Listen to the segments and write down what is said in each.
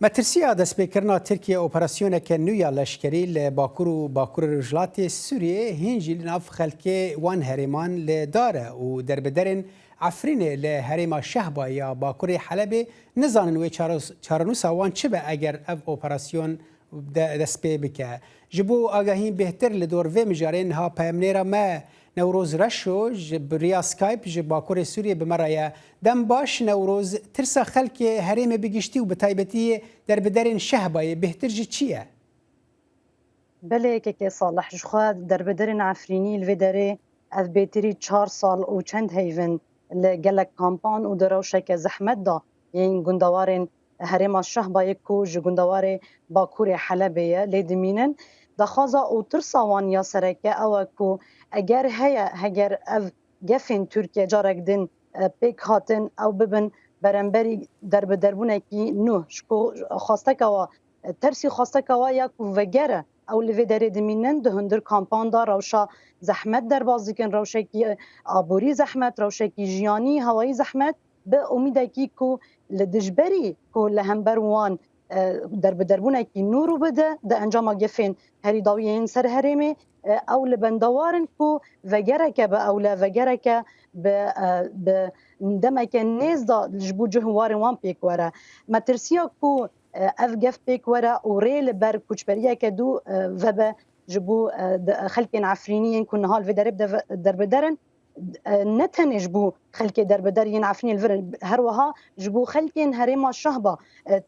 مترسیا دەستپێکردنا ترکیە ئۆپەراسیۆنێکە نویا لەشکری لە باکوور و باکوور ڕژلاتی سووریێ هینجی لە ناو خەلکێ وان هەرێمان لە دارە و دەربەدەرن عفرینێ لە هەرێما شەهبا یا باکووری حەلەبێ نزانن وێ چارەنووسا وان چ بە ئەگەر ئەv ئۆپەراسیۆن دەست پێ بکە ji bo agahîn bêhtir li dor vê mijarên ha peyemnêra me Newroz reşo ji biriya Skype ji Bakurê Sûriyê bi me re ye dem baş Newroz tirsa xelkê herêmê bigiştî û bi taybetiyê derbiderên Şehbayê bêhtir ji çi ye? Belê yekekê salih ji xwe derbiderên Efrînî li vê derê ev bêtirî 4 sal û çend heyvin li gelek kampan û di rewşeke zehmet da yên gundewarên herêma Şehbayê ku ji gundewarê Bakurê Helebê ye lê dimînin daxwaza û tirsa wan ya sereke ew e ku eger heye heger ev gefên Tirkiye carek din pêk hatin ew bibin beremberî derbiderbûnekî nû ji ku xwasteka wa tersî xwasteka wa ya ku vegere ew li vê derê dimînin di hundir kampan da rewşa zehmet derbas dikin rewşekî aborî zehmet rewşekî jiyanî hewayî zehmet bi umîdekî ku li dijberî ku li hember wan derbiderbûnekî nû rû bide di encama gefên herîdawiyên ser herêmê ew li bendewarin ku vegereke bi ewle vegereke bi demeke nêz da ji bo cih warên wan pêk were me tirsiya ku ev gef pêk were û rê li ber koçberiyeke dû vebe ji bo xelkên Efrîniyên ku niha li vê derê derbiderin ne tenê ji bo xelkê derbider yên Efrînê li vir her wiha ji bo xelkên herêma Şehba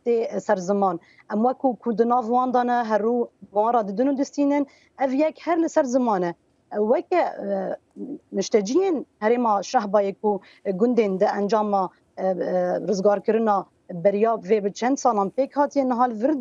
tê serziman em wekû ku di nav wan de ne herû wan ra didin û distînin ev yek her li ser ziman e weke mişteciyên herêma Şehbayê ku gundên di encama rizgarkirina beriya vê bi çend salan pêk hatiye niha li vir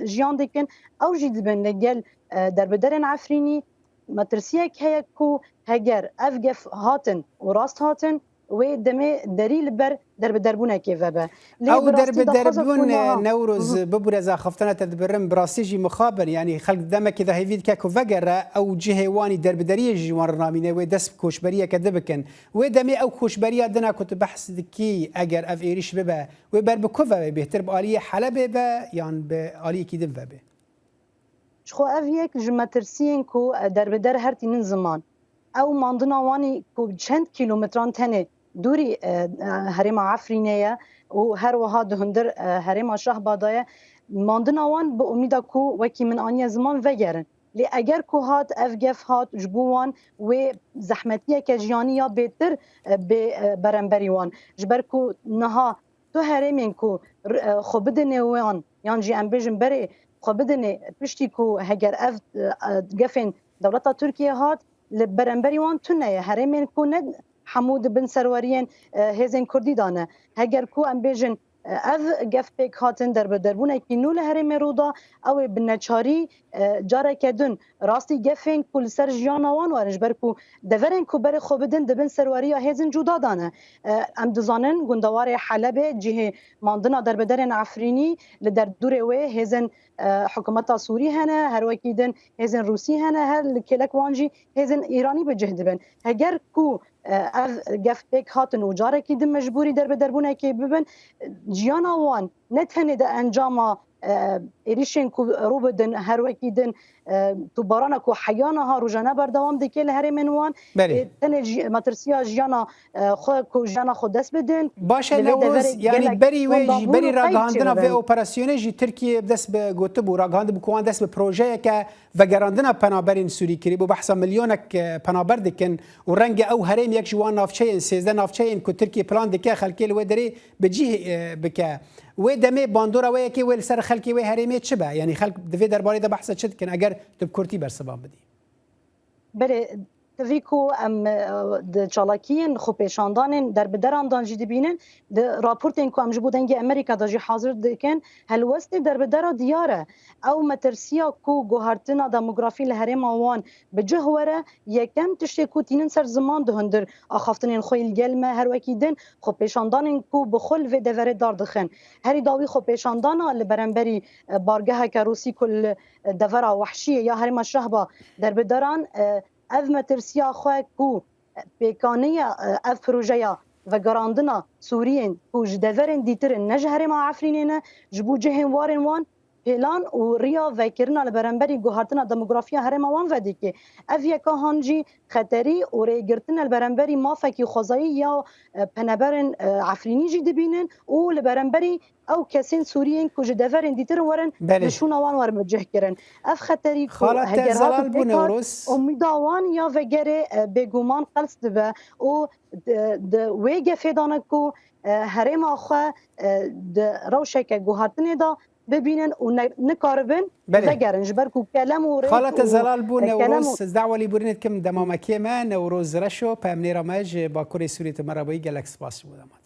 jiyan dikin ew jî dibin li gel derbiderên Efrînî me tirsiyek heye ku heger ev gef hatin û rast hatin wê demê derî li ber derbiderbûnekê vebe. Ew derbiderbûn Newroz bibûreza xeftana te dibirin bi rastî jî mixabin yanî xelk demekê de hêvî dike ku vegere ew cihê wanî derbideriyê jî wan rinamîne wê dest koçberiyeke dibikin. Wê demê ew koçberiya dina ku tu behs dikî eger ev êriş bibe wê ber bi ku vebe bêhtir bi aliyê Helebê be yan bi aliyekî din vebe. Xwe ev yek ji metirsiyên ku derbider her tînin ziman. Ew mandina wanî ku çend kîlometran tenê dûrî herêma Efrînê ye û her wiha di hundir herêma Şehba de ye mandina wan bi umîda ku wekî min aniye ziman vegerin. Lê eger ku hat ev gef hat ji bo wan wê zehmetiyeke jiyanî ya bêtir bê beremberî wan ji ber ku niha tu herêmên ku xwe bidinê wan yan jî em bêjin berê xwe bidinê piştî ku heger ev gefên dewleta Tirkiye hat li beremberî wan tune ye herêmên ku ne hemû dibin serweriyên hêzên Kurdî de ne heger ku em bêjin ev gef pêk hatin derbiderbûnekî nû li herêmê rûda ew ê bi neçarî careke din rastî gefên ku li ser jiyana wan werin ji ber ku deverên ku berê xwe bidin dibin serweriya hêzên cuda de ne em dizanin gundewarê Helebê cihê mandina derbiderên Efrînî li derdûrê wê hêzên hikûmeta Sûrî hene her wekî din hêzên Rûsî hene her li kêlek wan jî hêzên Îranî bi cih dibin heger ku ev gef pêk hatin û carekî din mecbûrî derbiderbûnekê bibin ciyana wan ne tenê de encama êrişên ku rû bidin her wekî din tu barana ku heyana ha rojane berdewam dike li herêmên wan tenê metirsiya jiyana xwe ku jiyana xwe dest bidin baş e Newroz yanî berî wê jî berî ragihandina vê operasyonê jî Tirkiye dest bi gotibû ragihandibû ku wan dest bi projeyeke vegerandina penaberên Sûrî kirî bû behsa milyonek penaber dikin û rengê ew herêm yek ji wan navçeyên sêzde navçeyên ku Tirkiye plan dike xelkê li wê derê bi cih bike wê demê bandora wê yekê wê li ser xelkê wê herêmê çi be yanî xelk divê derbarê de behsa çi dikin eger tu bi Kurdî bersivan bidî Belê tevî ku em di çalakiyên xwepêşandanên derbideran dan jî dibînin di raportên ku em ji bo dengê Amerîka da jî hazir dikin helwestê derbidera diyar e ew metirsiya ku guhartina demografî li herêma wan bi cih were yekem tiştê ku tînin ser ziman di hundir axaftinên xwe il gel me her wekî din xwepêşandanên ku bi xwe li vê deverê dar dixin herî dawî xwepêşandana li beremberî bargeheke Rûsî ku li devera wehşiyê ya herêma Şehba derbideran ev metirsiya xwe ku pêkaniya ev projeya و گراندنا سوریین و جدورین دیترین نج هرما عفرینینه جبو جهن وارن وان پلان و ریا وکرنا لبرنبری گوهرتنا دموگرافیا هرما وان ودی که اویا که هنجی خطری و ریگرتنا لبرنبری مافکی خوزایی یا پنبرن عفرینی جی دبینن و لبرنبری او کسین سوریین که جدورین دیتر ورن نشون وان ور مجه کرن اف خطری که خالت زلال بو نوروز امیدوان یا وگره بگومان قلص دبه و ویگه فیدانه که هرما خواه روشک گوهرتنه دا ببینن و نکاربن دگرن جبر کو کلام و خالت زلال بو نوروز دعوه لی بورینت کم دمامکی ما نوروز رشو پامنی رمج با کوری سوریت مرابایی گلکس باس بودم